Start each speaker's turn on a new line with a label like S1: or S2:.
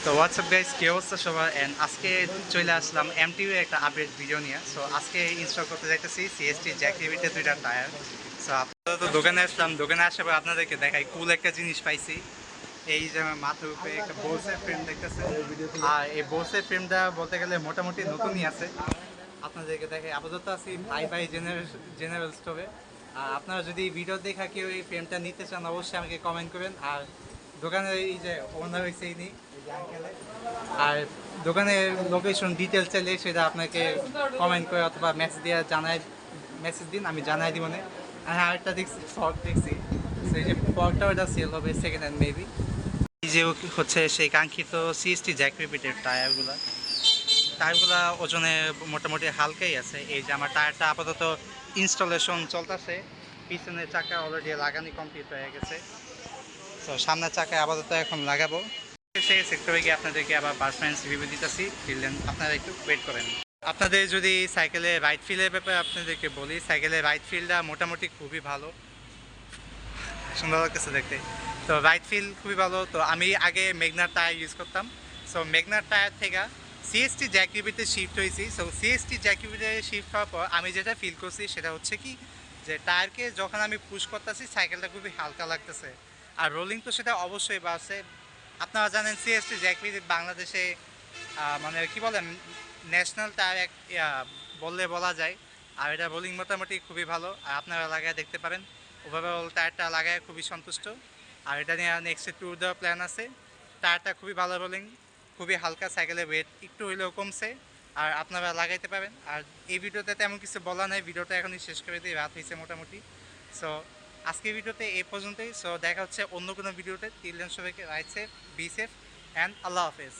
S1: তো WhatsApp guys, কি অবস্থা সবার? অ্যান্ড আজকে চলে আসলাম এমটিভি একটা আপডেট ভিডিও নিয়ে। সো আজকে ইনস্টল করতে যাইতেছি সিএসটি জ্যাকটিভিতে 2টা টায়ার। সো আপনারা তো দোকানে আসলাম, দোকানে আসার পর আপনাদেরকে দেখাই কুল একটা জিনিস পাইছি। এই যে আমার মাথার উপরে একটা বোসের ফ্রেম দেখতেছে, আর এই বোসের ফ্রেমটা বলতে গেলে মোটামুটি নতুনই আছে। আপনাদেরকে দেখাই, আপাতত আছি ভাই ভাই জেনারেল স্টোরে। আর আপনারা যদি ভিডিও দেখা কেউ এই ফ্রেমটা নিতে চান অবশ্যই আমাকে কমেন্ট করবেন। আর দোকানের এই যে ওনার হয়েছে ইনি, এই যে আঙ্কেলে। আর দোকানের লোকেশন ডিটেলস চাইলে সেটা আপনাকে কমেন্ট করে অথবা মেসেজ দিন, আমি জানাই দিব না। আর আরেকটা দেখছি ফর্ক দেখছি, সেই যে ফর্কটা ওটা সেল হবে সেকেন্ড হ্যান্ড মেবি। এই যে হচ্ছে সেই কাঙ্ক্ষিত সিএসটি জ্যাক রিপিটের টায়ারগুলা ওজনে মোটামুটি হালকাই আছে। এই যে আমার টায়ারটা আপাতত ইনস্টলেশন চলতেছে, পিছনের চাকা অলরেডি লাগানি কমপ্লিট হয়ে গেছে। তো সামনের চাকায় আপাতত এখন লাগাবো। সেই সেক্টরে গিয়ে আপনাদেরকে আবার পারফরমেন্স রিভিউ দিতেছি, ফিরলেন আপনারা একটু ওয়েট করেন। আপনাদের যদি সাইকেলের রাইড ফিলের ব্যাপারে আপনাদেরকে বলি, সাইকেলের রাইড ফিলটা মোটামুটি খুবই ভালো, সুন্দর লাগতেছে দেখতে। তো রাইড ফিল খুবই ভালো। তো আমি আগে মেগনার টায়ার ইউজ করতাম। সো মেগনার টায়ার থেকে সিএসটি জ্যাকরিবিতে শিফট হয়েছি। সো সিএসটি জ্যাকরিবিতে শিফট হওয়ার পর আমি যেটা ফিল করছি সেটা হচ্ছে কি, যে টায়ারকে যখন আমি পুশ করতেছি সাইকেলটা খুবই হালকা লাগতেছে। আর রোলিং তো সেটা অবশ্যই বাড়ছে। আপনারা জানেন সিএসটি জ্যাকরিবি বাংলাদেশে মানে কি বলেন, ন্যাশনাল টায়ার এক বললে বলা যায়। আর এটা রোলিং মোটামুটি খুবই ভালো, আর আপনারা লাগায় দেখতে পারেন। ওভারঅল টায়ারটা লাগায় খুবই সন্তুষ্ট। আর এটা নিয়ে নেক্সট ট্যুর দেওয়ার প্ল্যান আছে। টায়ারটা খুবই ভালো রোলিং, খুবই হালকা, সাইকেলের ওয়েট একটু হইলেও কমছে। আর আপনারা লাগাইতে পারেন। আর এই ভিডিওতে তেমন কিছু বলা নাই, ভিডিওটা এখনই শেষ করে দিই, রাত হয়েছে মোটামুটি। সো আজকের ভিডিওতে এই পর্যন্তই। সো দেখা হচ্ছে অন্য কোনো ভিডিওতে। টিল দেন সবাইকে right safe, be safe and Allah হাফেজ।